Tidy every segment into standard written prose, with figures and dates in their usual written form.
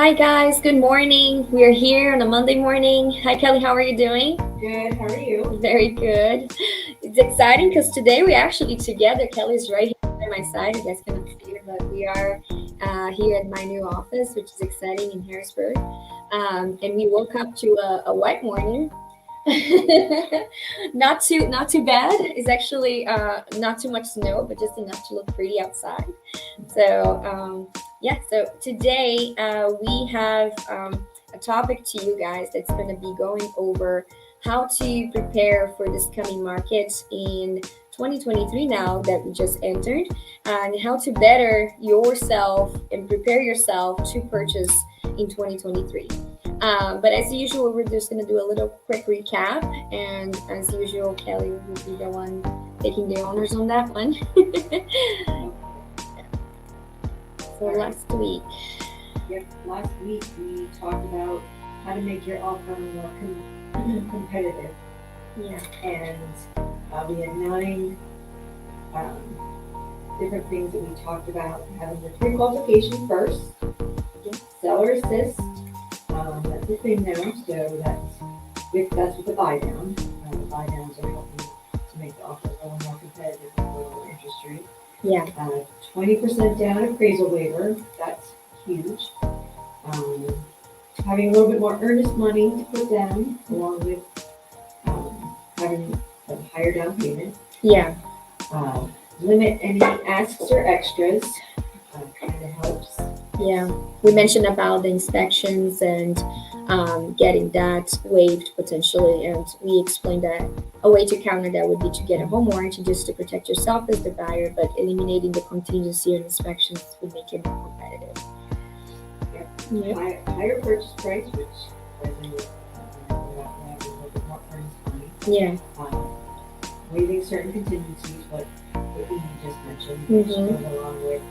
Hi guys, good morning. We are here on a Monday morning. Hi Kelly, how are you doing? Good. How are you? Very good. It's exciting because today we're actually together. Kelly's right here by my side. You guys cannot see her, but we are here at my new office, which is exciting in Harrisburg. And we woke up to a white morning. Not too bad. It's actually not too much snow, but just enough to look pretty outside. So today we have a topic to you guys that's going to be going over how to prepare for this coming market in 2023 now that we just entered, and how to better yourself and prepare yourself to purchase in 2023. But as usual, we're just going to do a little quick recap. And as usual, Kelly will be the one taking the honors on that one. So last week. Yep. Last week we talked about how to make your offer more competitive, Yeah. and we had 9 different things that we talked about. Having the pre-qualification first, seller assist. That's the thing now. So that's with the buy down. The buy downs are helping to make the offer a little more competitive with a lower interest rate. Yeah. 20% down appraisal waiver, that's huge. Having a little bit more earnest money to put down, along with having a higher down payment. Yeah. Limit any asks or extras, kind of helps. Yeah. We mentioned about the inspections and getting that waived potentially, and we explained that a way to counter that would be to get a home warranty just to protect yourself as the buyer, but eliminating the contingency on inspections would make it more competitive. Yep. Higher purchase price, which resonates a little bit more earnest money. Yeah. Waiving certain contingencies, what you just mentioned, which goes along with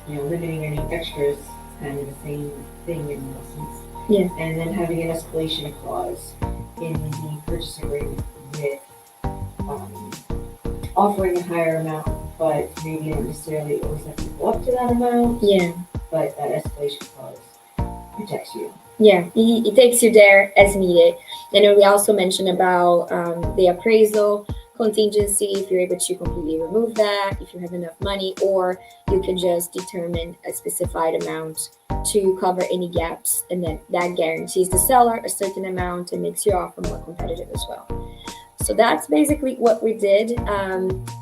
limiting any extras, kind of the same thing in essence. Yeah. And then having an escalation clause in the purchase agreement with offering a higher amount, but maybe not necessarily always have to go up to that amount. Yeah. But that escalation clause protects you. Yeah, it takes you there as needed. And then we also mentioned about the appraisal contingency, if you're able to completely remove that, if you have enough money, or you can just determine a specified amount to cover any gaps, and then that guarantees the seller a certain amount and makes your offer more competitive as well. So that's basically what we did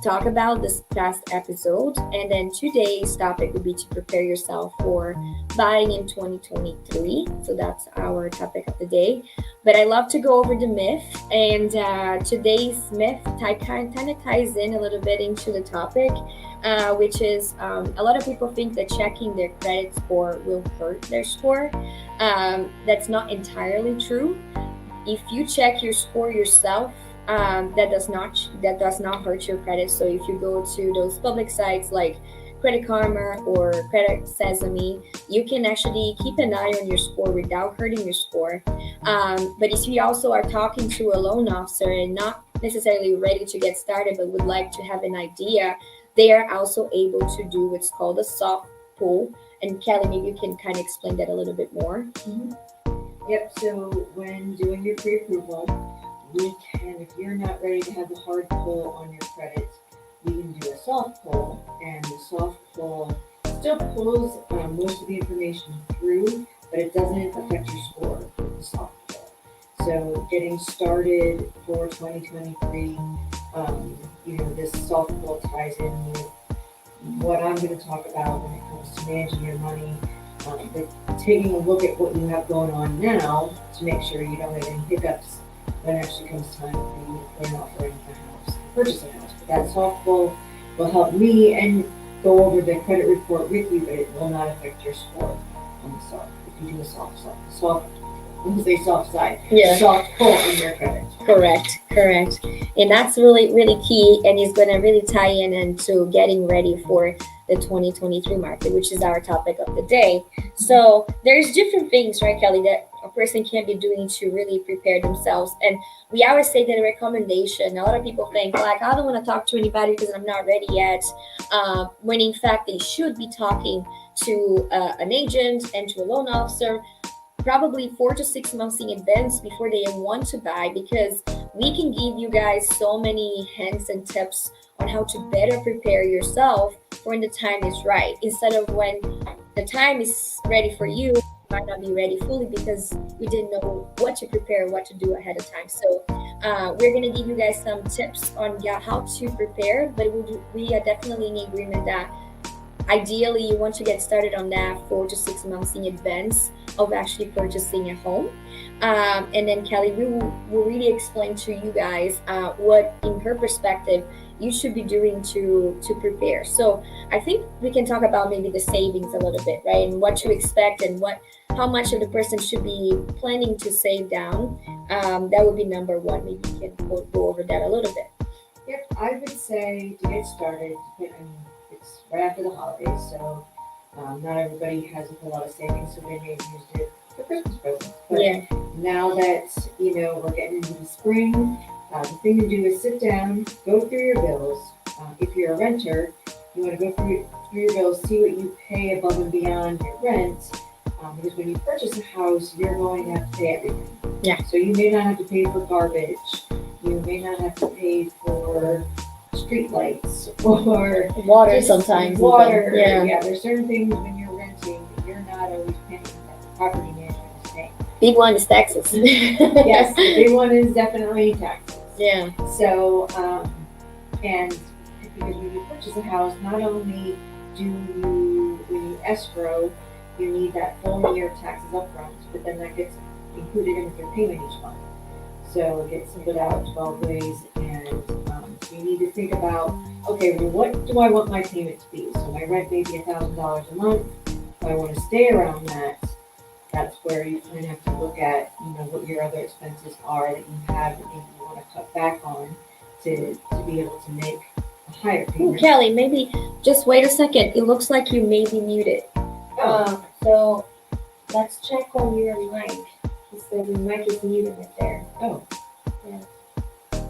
talk about this past episode. And then today's topic would be to prepare yourself for buying in 2023. So that's our topic of the day. But I love to go over the myth. And today's myth kind of ties in a little bit into the topic, which is a lot of people think that checking their credit score will hurt their score. That's not entirely true. If you check your score yourself, that does not hurt your credit. So if you go to those public sites like Credit Karma or Credit Sesame, you can actually keep an eye on your score without hurting your score. But if you also are talking to a loan officer and not necessarily ready to get started but would like to have an idea, they are also able to do what's called a soft pull. And Kelly, maybe you can kind of explain that a little bit more. Yep. So when doing your pre-approval, we can, if you're not ready to have the hard pull on your credit, we can do a soft pull, and the soft pull still pulls most of the information through, but it doesn't affect your score with the soft pull. So getting started for 2023, this soft pull ties in with what I'm going to talk about when it comes to managing your money, but taking a look at what you have going on now to make sure you don't have any hiccups when it actually comes time for you to put an offer in a house, purchase a house. But that soft pull will help me and go over the credit report with you, but it will not affect your score on the soft. If you do a soft side, soft pull on your credit. Correct. And that's really, really key, and it's going to really tie in into getting ready for the 2023 market, which is our topic of the day. So there's different things, right, Kelly, that a person can be doing to really prepare themselves. And we always say that a recommendation, a lot of people think, like, I don't want to talk to anybody because I'm not ready yet, when in fact they should be talking to an agent and to a loan officer probably 4 to 6 months in advance before they want to buy, because we can give you guys so many hints and tips on how to better prepare yourself for when the time is right, instead of when the time is ready for you, might not be ready fully because we didn't know what to prepare, what to do ahead of time. So we're going to give you guys some tips on how to prepare, but we are definitely in agreement that ideally you want to get started on that 4 to 6 months in advance of actually purchasing a home. And then Kelly will really explain to you guys what, in her perspective, you should be doing to prepare. So I think we can talk about maybe the savings a little bit, right? And what to expect and how much of the person should be planning to save down. That would be number one. Maybe we can go over that a little bit. Yep, I would say to get started, it's right after the holidays, so not everybody has a whole lot of savings, so they may use it for Christmas presents. But Yeah. now that, we're getting into the spring, the thing to do is sit down, go through your bills. If you're a renter, you want to go through your bills, see what you pay above and beyond your rent, because when you purchase a house, you're going to have to pay everything. Yeah. So you may not have to pay for garbage, you may not have to pay for street lights or Water just sometimes. water. Even. Yeah. There's certain things when you're renting that you're not always paying that the property management is paying. Big one is taxes. Yes, the big one is definitely taxes. Yeah. So, and because when you purchase a house, not only when you escrow, you need that full year of taxes up front, but then that gets included in with your payment each month. So it gets split out 12 ways, and so you need to think about, okay, well, what do I want my payment to be? So my rent may be $1,000 a month. If I want to stay around that, that's where you kind of have to look at, what your other expenses are that you have that maybe you want to cut back on to be able to make a higher Ooh, payment. Kelly, maybe just wait a second. It looks like you may be muted. So let's check on your mic. So your mic is muted right there. Oh. Yeah.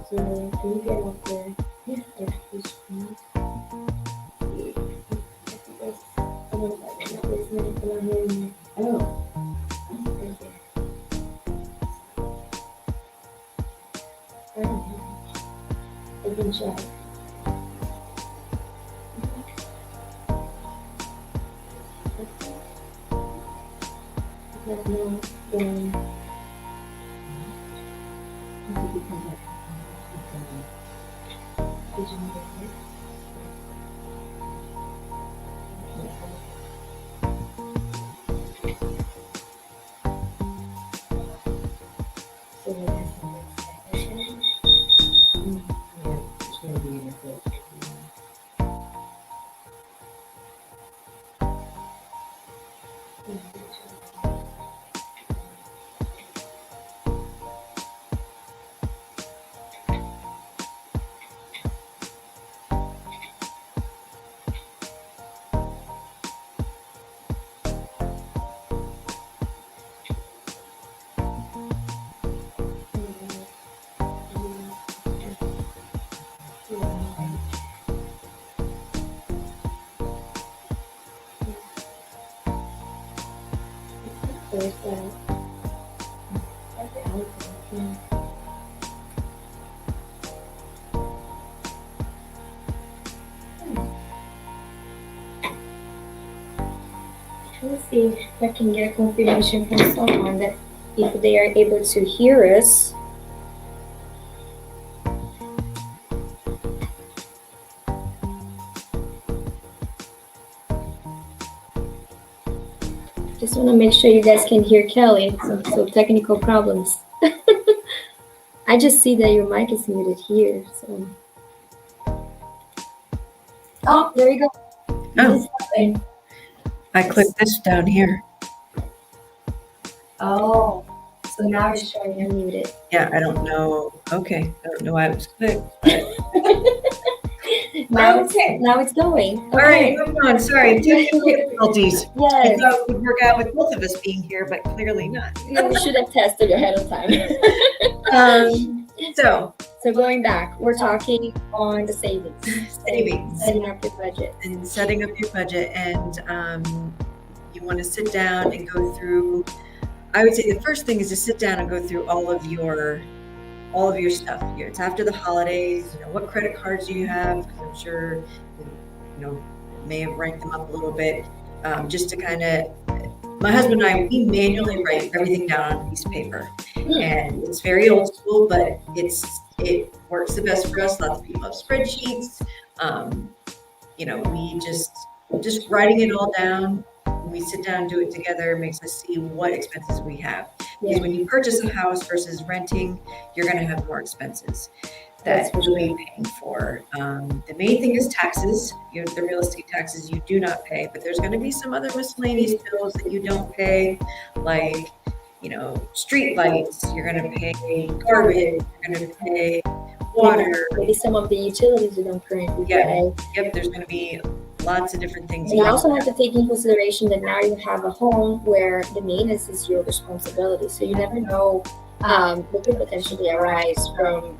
So can you get up there? Yeah. Please. Oh. I can check. Let's see if I can get a confirmation from someone that if they are able to hear us. Just want to make sure you guys can hear Kelly. So technical problems. I just see that your mic is muted here. So. Oh, there you go. Oh, I clicked this down here. Oh, so now it's showing you're muted. Yeah, I don't know. Okay, I don't know why it was clicked. Now Okay. it's going. All right, moving on. Sorry, technical difficulties. I Yes. thought it would work out with both of us being here, but clearly not. Yeah, we should have tested ahead of time. So So going back, we're talking on the savings, savings setting up your budget. and setting up your budget, and you want to sit down and go through. I would say the first thing is to sit down and go through all of your stuff. It's after the holidays. What credit cards do you have? Because I'm sure may have ranked them up a little bit. Just to kind of, my husband and I, we manually write everything down on a piece of paper, and it's very old school, but it works the best for us. Lots of people have spreadsheets. We just writing it all down. When we sit down and do it together, makes us see what expenses we have. Because when you purchase a house versus renting, you're going to have more expenses that you'll be paying for. The main thing is taxes. The real estate taxes you do not pay, but there's going to be some other miscellaneous bills that you don't pay, like street lights. You're going to pay garbage. You're going to pay water. Maybe some of the utilities you don't currently pay. Yep. There's going to be lots of different things. And you also have to take in consideration that now you have a home where the maintenance is your responsibility. So you never know what could potentially arise from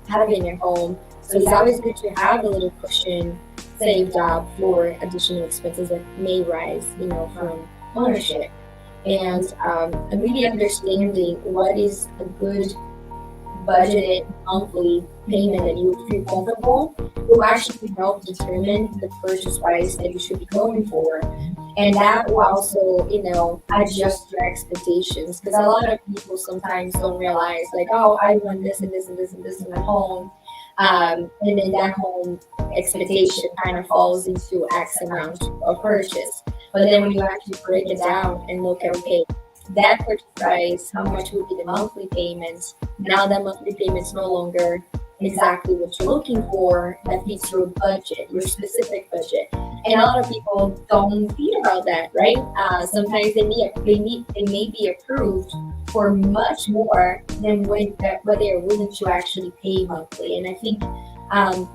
having a home. So it's always good to have a little cushion saved up for additional expenses that may rise, from ownership. And really understanding what is a good budgeted monthly payment that you feel comfortable will actually help determine the purchase price that you should be going for. And that will also, adjust your expectations, because a lot of people sometimes don't realize, like, oh, I want this and this and this and this in my home. And then that home expectation kind of falls into X amount of purchase. But then when you actually break it down and look at, okay, that purchase price, how much would be the monthly payments? Now that monthly payment's no longer exactly what you're looking for, that fits your budget, your specific budget. And a lot of people don't think about that, right? Sometimes they may be approved for much more than what they are willing to actually pay monthly. And I think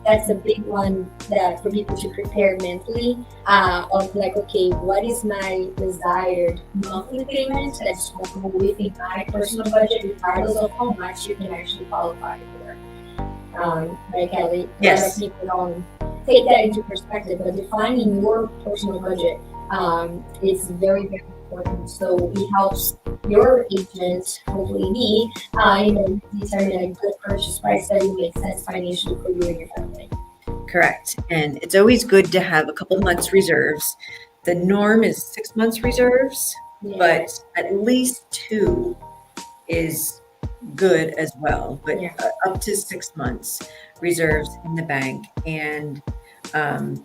that's a big one that for people to prepare mentally of like, okay, what is my desired monthly payment that's comfortable within my personal budget, regardless of how much you can actually qualify for. Right, Kelly? Yes. A lot of people don't take that into perspective, but defining your personal budget is very, very important. So it helps your agent, hopefully me, determine a good purchase price that will make sense financially for you and your family. Correct. And it's always good to have a couple months reserves. The norm is 6 months reserves, but at least 2 is good as well, but up to 6 months reserves in the bank. And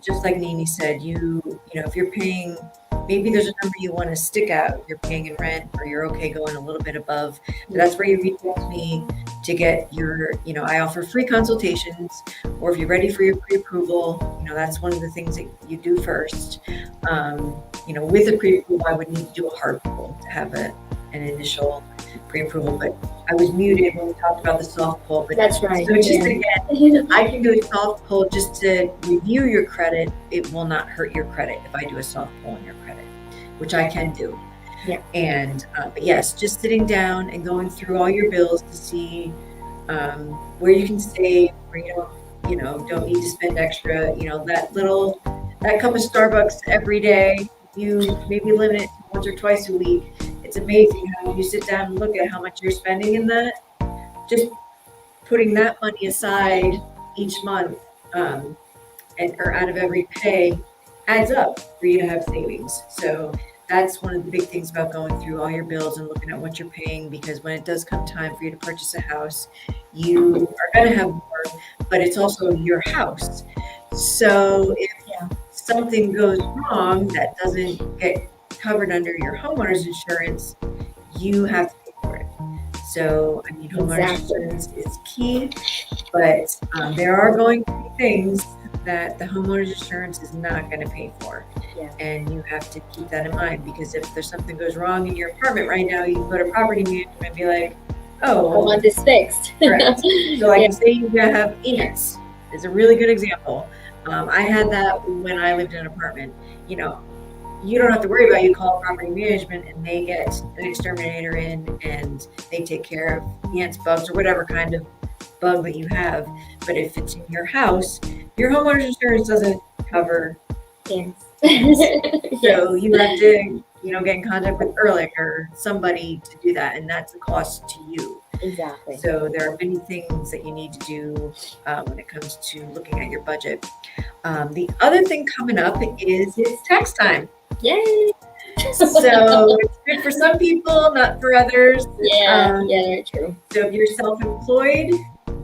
just like Nini said, if you're paying, maybe there's a number you want to stick out, you're paying in rent, or you're okay going a little bit above, but that's where you reach out to me to get your, I offer free consultations, or if you're ready for your pre-approval, that's one of the things that you do first. With a pre-approval, I would need to do a hard pull to have an initial pre-approval, but I was muted when we talked about the soft pull. But that's right. So just again, I can do a soft pull just to review your credit. It will not hurt your credit if I do a soft pull on your credit, which I can do. Yeah. And but yes, just sitting down and going through all your bills to see where you can save, where you don't need to spend extra. That cup of Starbucks every day, you maybe limit it to once or twice a week. It's amazing how you sit down and look at how much you're spending in that. Just putting that money aside each month or out of every pay adds up for you to have savings. So that's one of the big things about going through all your bills and looking at what you're paying, because when it does come time for you to purchase a house, you are going to have more, but it's also your house. So if something goes wrong that doesn't get covered under your homeowner's insurance, you have to pay for it. So, homeowner's insurance is key, but there are going to be things that the homeowner's insurance is not going to pay for. And you have to keep that in mind, because if there's something goes wrong in your apartment right now, you can go to property management and be like, oh, I want this fixed. Correct. So I can say you have ants is a really good example. I had that when I lived in an apartment. you don't have to worry about. You call property management and they get an exterminator in and they take care of ants, bugs, or whatever kind of bug that you have. But if it's in your house, your homeowner's insurance doesn't cover. Yes. So you have to, get in contact with Ehrlich or somebody to do that, and that's a cost to you. Exactly. So there are many things that you need to do when it comes to looking at your budget. The other thing coming up is it's tax time. Yay! So it's good for some people, not for others. Yeah, very true. So if you're self-employed,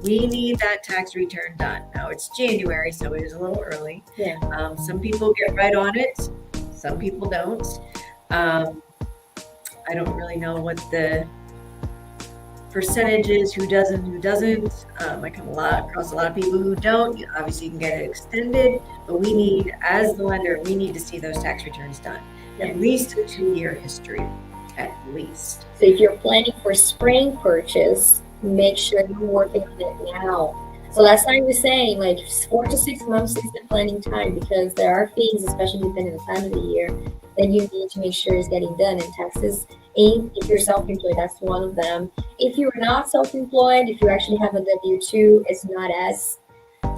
we need that tax return done. Now it's January, so it is a little early. Yeah. Some people get right on it, some people don't. I don't really know what the percentage is, who doesn't. I come across a lot of people who don't. Obviously, you can get it extended, but we need, as the lender, we need to see those tax returns done. At least a 2-year history, at least. So if you're planning for spring purchase, make sure you're working on it now. So last time we were saying, like 4 to 6 months is the planning time, because there are things, especially depending on the time of the year, that you need to make sure is getting done. And taxes, if you're self-employed, that's one of them. If you're not self-employed, if you actually have a W-2, it's not as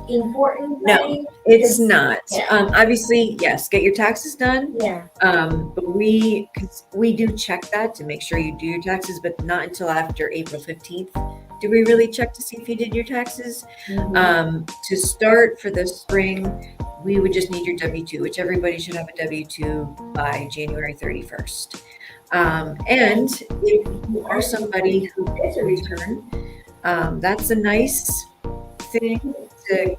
important. No, right? it's not. Yeah. Obviously, yes, get your taxes done. Yeah. But we do check that to make sure you do your taxes, but not until after April 15th. Do we really check to see if you did your taxes? Mhm. To start for the spring, we would just need your W-2, which everybody should have a W-2 by January 31st. And if you are somebody who gets a return, that's a nice thing to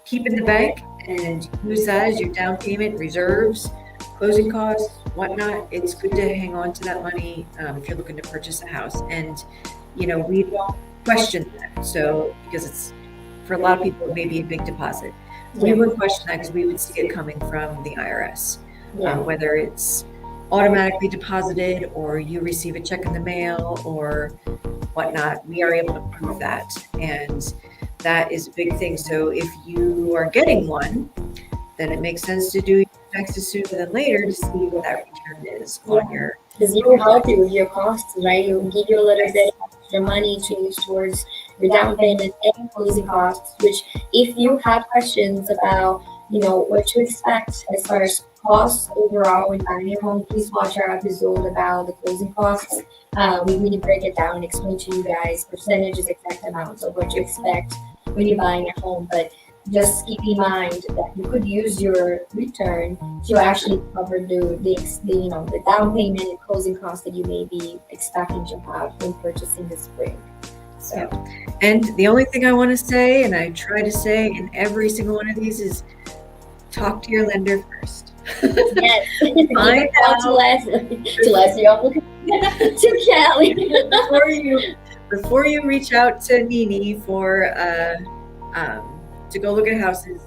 keep in the bank and use that as your down payment, reserves, closing costs, whatnot. It's good to hang on to that money if you're looking to purchase a house. And, we don't question that. So, because it's, for a lot of people, it may be a big deposit. We would question that because we would see it coming from the IRS, Yeah. whether it's automatically deposited or you receive a check in the mail or whatnot. We are able to prove that. And that is a big thing. So if you are getting one, then it makes sense to do your taxes sooner than later to see what that return is on your. Because it will help you with your costs, right? It will give you a little bit extra money to use towards your down payment and closing costs, which if you have questions about, what to expect as far as costs overall when buying your home, please watch our episode about the closing costs. We really break it down and explain to you guys percentages, exact amounts of what to expect when you're buying your home. But just keep in mind that you could use your return to actually cover the down payment and closing costs that you may be expecting to have when purchasing this spring. So, And the only thing I want to say, and I try to say in every single one of these, is talk to your lender first. yes, Find out to Leslie, to Kelly. before you reach out to Nini for to go look at houses,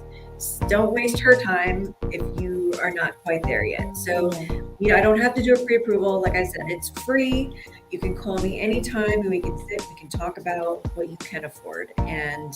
don't waste her time if you are not quite there yet. So, I don't have to do a pre-approval. Like I said, it's free. You can call me anytime and we can sit, we can talk about what you can afford. And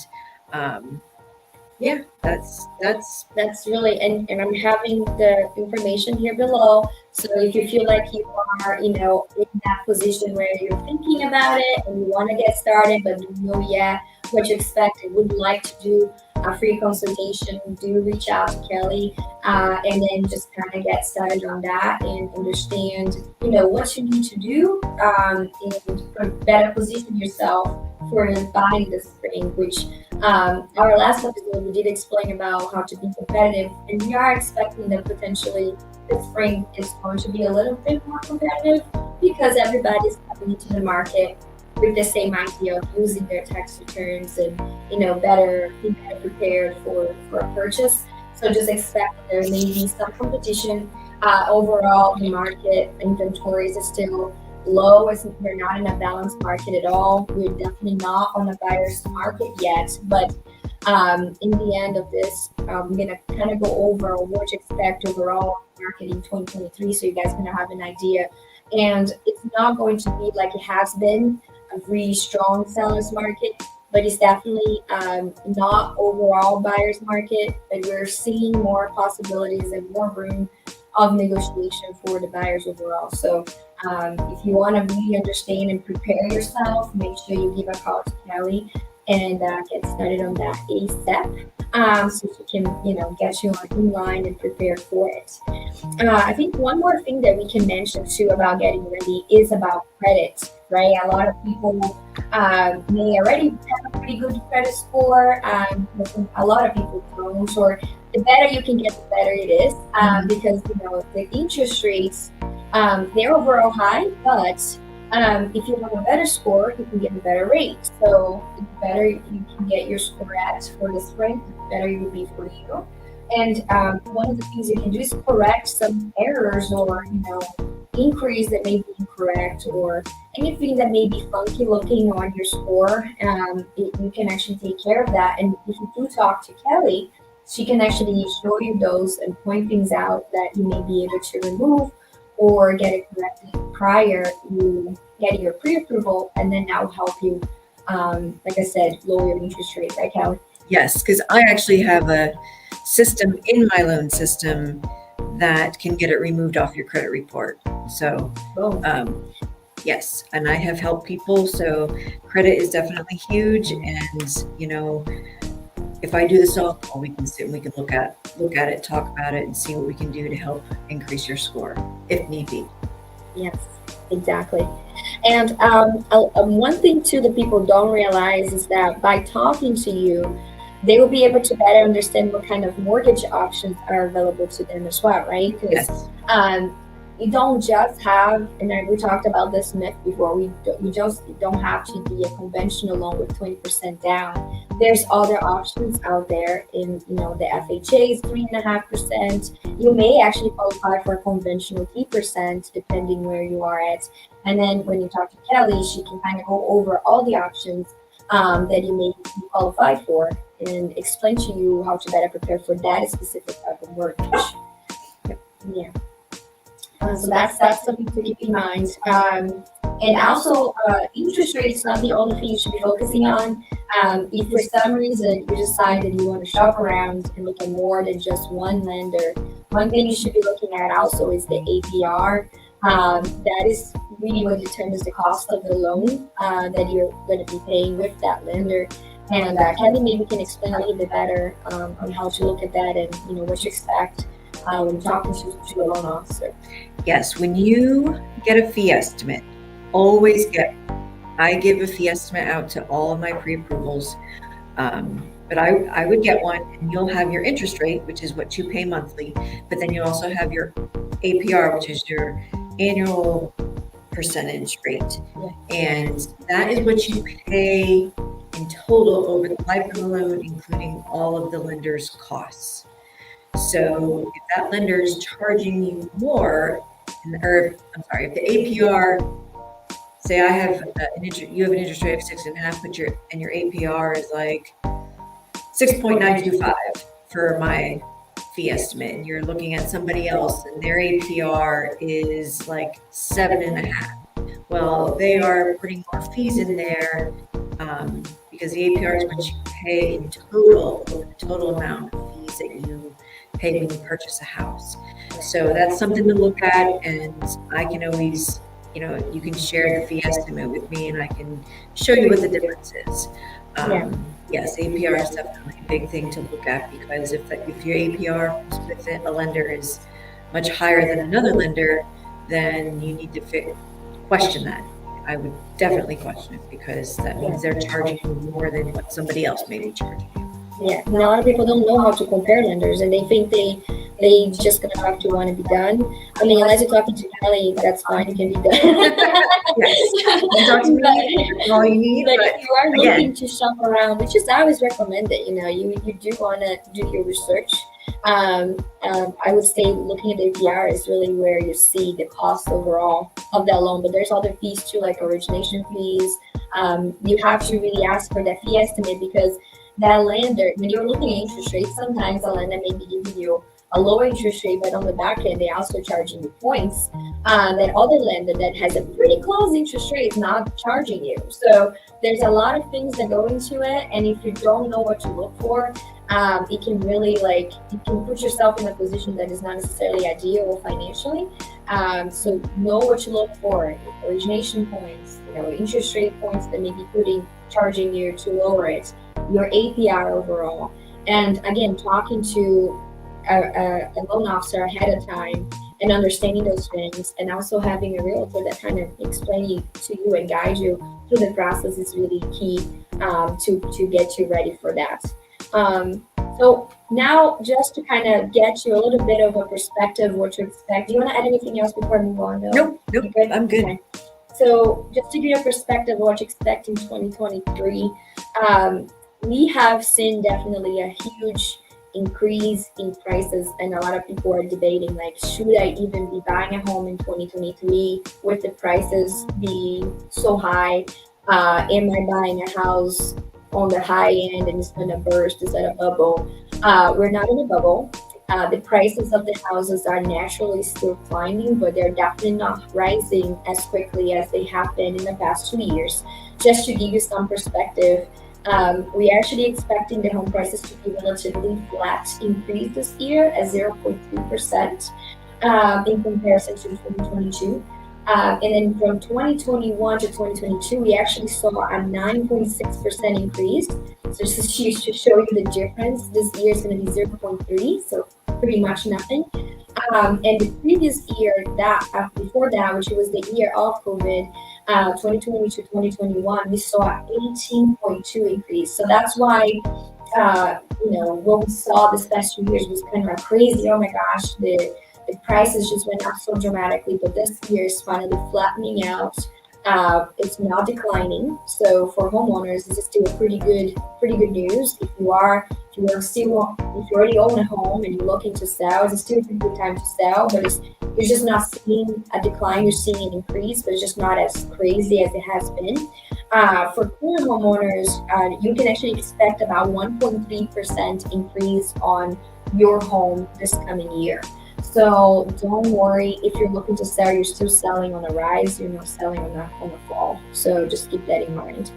that's really, and I'm having the information here below. So if you feel like you are, in that position where you're thinking about it and you want to get started, but don't know yet what to expect and would like to do a free consultation, do reach out to Kelly and then just kind of get started on that and understand, what you need to do and better position yourself for buying this spring, which our last episode we did explain about how to be competitive, and we are expecting that potentially this spring is going to be a little bit more competitive because everybody's coming into the market with the same idea of using their tax returns and better prepared for a purchase. So just expect that there may be some competition. Overall, the market inventories is still low, as we're not in a balanced market at all. We're definitely not on a buyer's market yet, but in the end of this, I'm gonna kind of go over what to expect overall market in 2023, so you guys are gonna have an idea. And it's not going to be like it has been a really strong seller's market, but it's definitely not overall buyer's market. But we're seeing more possibilities and more room of negotiation for the buyers overall. So if you want to really understand and prepare yourself, make sure you give a call to Kelly and get started on that ASAP. So she can, get you in line and prepare for it. I think one more thing that we can mention too about getting ready is about credit, right? A lot of people may already have a pretty good credit score, but a lot of people don't. Or the better you can get, the better it is, because the interest rates they're overall high, but if you have a better score, you can get a better rate. So the better you can get your score at for the spring, the better it will be for you. And one of the things you can do is correct some errors or inquiries that may be incorrect or anything that may be funky looking on your score. You can actually take care of that. And if you do talk to Kelly, she can actually show you those and point things out that you may be able to remove or get it corrected prior to getting your pre-approval, and then that will help you, like I said, lower your interest rate, right, Kelly? Yes, because I actually have a system in my loan system that can get it removed off your credit report. So, yes, and I have helped people. So credit is definitely huge. And, if I do the soft call, we can sit and we can look at it, talk about it, and see what we can do to help increase your score if need be. Yes, exactly. And one thing too that people don't realize is that by talking to you, they will be able to better understand what kind of mortgage options are available to them as well, right? Because Yes. You don't just have, and we talked about this myth before, you just don't have to be a conventional loan with 20% down. There's other options out there in, the FHA is 3.5%. You may actually qualify for a conventional 3%, depending where you are at. And then when you talk to Kelly, she can kind of go over all the options that you may qualify for and explain to you how to better prepare for that specific type of mortgage. Yeah. So that's something to keep in mind. And also, interest rate is not the only thing you should be focusing on. If for some reason you decide that you want to shop around and look at more than just one lender, one thing you should be looking at also is the APR. That is really what determines the cost of the loan that you're going to be paying with that lender. And Kelly maybe can explain a little bit better on how to look at that and what to expect when talking to a loan officer. Yes, when you get a fee estimate, I give a fee estimate out to all of my pre-approvals, but I would get one, and you'll have your interest rate, which is what you pay monthly, but then you also have your APR, which is your annual percentage rate, and that is what you pay in total over the life of the loan, including all of the lender's costs. So if that lender is charging you more, if the APR, say I have you have an interest rate of 6.5, but your APR is like 6.925 for my fee estimate, and you're looking at somebody else and their APR is like 7.5. Well, they are putting more fees in there because the APR is what you pay in total, the total amount of fees that you pay when you purchase a house. So that's something to look at, and I can always, you can share the fee estimate with me and I can show you what the difference is. Yes, APR is definitely a big thing to look at, because if your APR with a lender is much higher than another lender, then you need to question that. I would definitely question it, because that means they're charging you more than what somebody else may be charging you. Yeah, and a lot of people don't know how to compare lenders, and they think they just gonna talk to one and be done. I mean, unless you're talking to Kelly, that's fine, you can be done. Yes, you talk to me, that's all you need. But if you are looking to shop around, which is always recommended, you do want to do your research. I would say looking at the APR is really where you see the cost overall of that loan, but there's other fees too, like origination fees. You have to really ask for that fee estimate, because that lender, when you're looking at interest rates, sometimes the lender may be giving you a lower interest rate, but on the back end, they're also charging you points. That other lender that has a pretty close interest rate is not charging you. So there's a lot of things that go into it. And if you don't know what to look for, it can really like you can put yourself in a position that is not necessarily ideal financially. So know what you look for: origination points, interest rate points that may be charging you to lower it, your APR overall, and again, talking to a loan officer ahead of time and understanding those things, and also having a realtor that kind of explain to you and guide you through the process is really key, to get you ready for that. Um, so now, just to kind of get you a little bit of a perspective what to expect. Do you want to add anything else before I move on, though? Nope, You good? I'm good. Okay. So just to give you a perspective of what to expect in 2023, we have seen definitely a huge increase in prices, and a lot of people are debating like, should I even be buying a home in 2023 with the prices being so high? Am I buying a house on the high end and it's gonna burst? Is that a bubble? We're not in a bubble. The prices of the houses are naturally still climbing, but they're definitely not rising as quickly as they have been in the past 2 years. Just to give you some perspective, we're actually expecting the home prices to be relatively flat increase this year at 0.3%, in comparison to 2022. And then from 2021 to 2022, we actually saw a 9.6% increase. So just to show you the difference, this year is going to be 0.3, so pretty much nothing. And the previous year, that before that, which was the year of COVID, 2020 to 2021, we saw 18.2 increase. So that's why, what we saw this past 2 years was kind of crazy. Oh my gosh, the prices just went up so dramatically, but this year is finally flattening out. It's not declining. So for homeowners, this is still pretty good news. If you already own a home and you're looking to sell, it's still a pretty good time to sell, but you're just not seeing a decline, you're seeing an increase, but it's just not as crazy as it has been. For current homeowners, you can actually expect about 1.3% increase on your home this coming year. So don't worry if you're looking to sell, you're still selling on a rise, you're not selling on a fall. So just keep that in mind.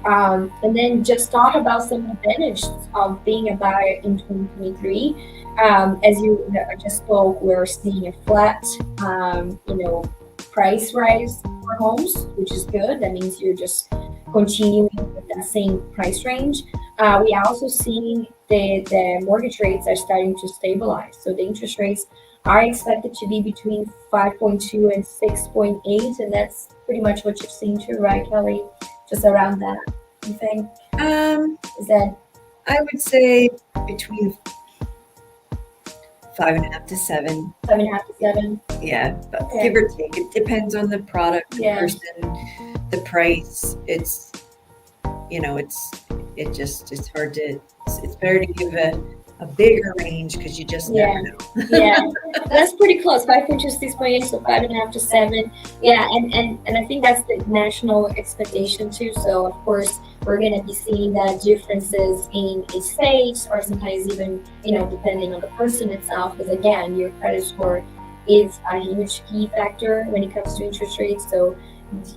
And then just talk about some advantages of being a buyer in 2023. As you just spoke, we're seeing a flat, price rise for homes, which is good. That means you're just continuing with that same price range. We are also seeing the mortgage rates are starting to stabilize. So the interest rates are expected to be between 5.2 and 6.8, and that's pretty much what you've seen too, right, Kelly? Just around that, you think? Is that? I would say between 5.5 to 7. 5.5 to 7. Yeah, but Okay. give or take. It depends on the product, the Yeah. person, the price. It's hard to. It's better to give a bigger range because you just never know. Yeah, that's pretty close. 5.2, 6.8, so 5.5 to 7. Yeah, and I think that's the national expectation too. So of course we're gonna be seeing that differences in states, or sometimes even depending on the person itself. Because again, your credit score is a huge key factor when it comes to interest rates. So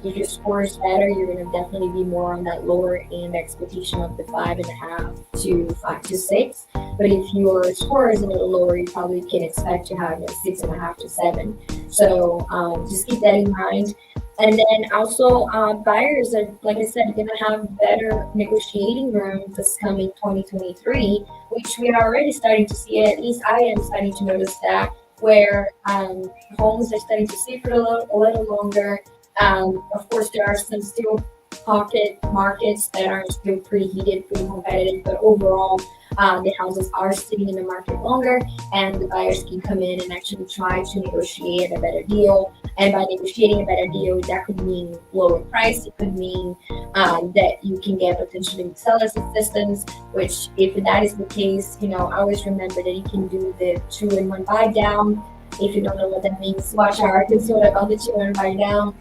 if your score is better, you're going to definitely be more on that lower end expectation of the 5.5 to 5 to 6. But if your score is a little lower, you probably can expect to have a 6.5 to 7. So just keep that in mind. And then also, buyers are, like I said, going to have better negotiating room this coming 2023, which we are already starting to see. At least I am starting to notice that, where homes are starting to sit for a little longer. Of course, there are some still pocket markets that are still pretty heated, pretty competitive, but overall, the houses are sitting in the market longer, and the buyers can come in and actually try to negotiate a better deal. And by negotiating a better deal, that could mean lower price. It could mean that you can get potentially seller's assistance, which if that is the case, always remember that you can do the 2-in-1 buy down. If you don't know what that means, watch our episode about the 2-in-1 buy down.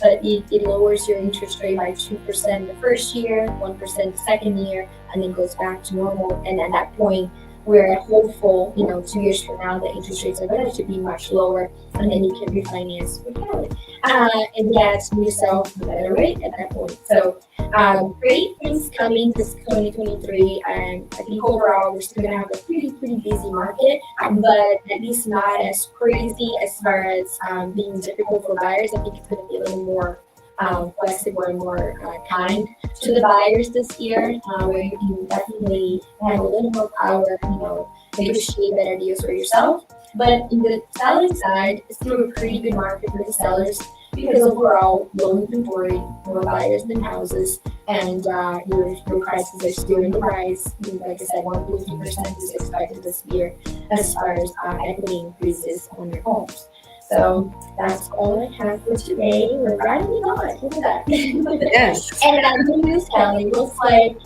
But it lowers your interest rate by 2% the first year, 1% the second year, and then goes back to normal. And at that point, we're hopeful, 2 years from now, the interest rates are going to be much lower, and then you can refinance with Cali and get yourself a better rate at that point. So, great things coming this 2023, and I think overall we're still going to have a pretty busy market, but at least not as crazy as far as being difficult for buyers. I think it's going to be a little more flexible and more kind to the buyers this year, where you can definitely have a little more power, negotiate better deals for yourself. But in the selling side, it's still a pretty good market for the sellers because overall, low inventory, more buyers than houses, and your prices are still in the rise. Like I said, 150% is expected this year as far as equity increases on your homes. So that's all I have for today. We're running on. Look at that. Yes. And good news, Kelly. Looks like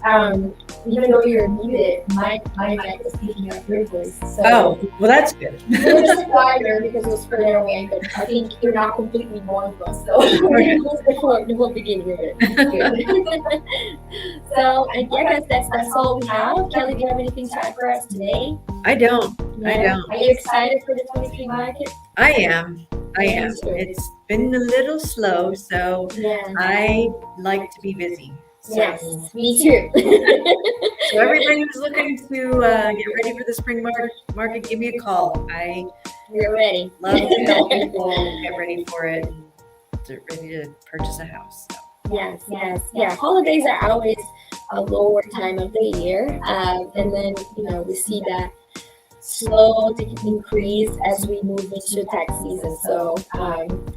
even though you're muted, my mic is picking up your voice. So Oh, well, that's good. it was just quieter because it was further away, but I think you're not completely mournful. So it was the whole beginning of it. Good. So I guess that's all we have. Kelly, do you have anything to add for us today? I don't. Yeah. Are you excited for the 23 market? I am. Me too. It's been a little slow, so Yeah. I like to be busy. So, Yes, me too. so everybody who's looking to get ready for the spring market, give me a call. I We're ready. love to help people get ready for it and get ready to purchase a house. So. Yes. Yeah, holidays are always a lower time of the year. And then, we see that slow increase as we move into tax season. So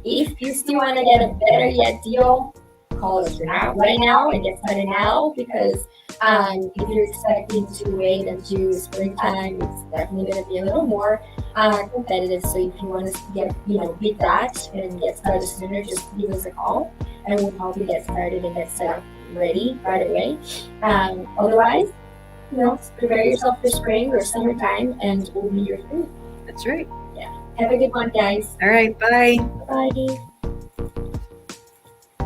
if you still want to get a better yet deal, call us right now and get started now, because if you're expecting to wait until springtime, it's definitely going to be a little more competitive. So if you want to beat that and get started sooner, just give us a call and we'll help you get started and get set up ready right away. Otherwise, prepare yourself for spring or summertime and we'll be your food. That's right. Have a good one, guys. All right. Bye. Bye.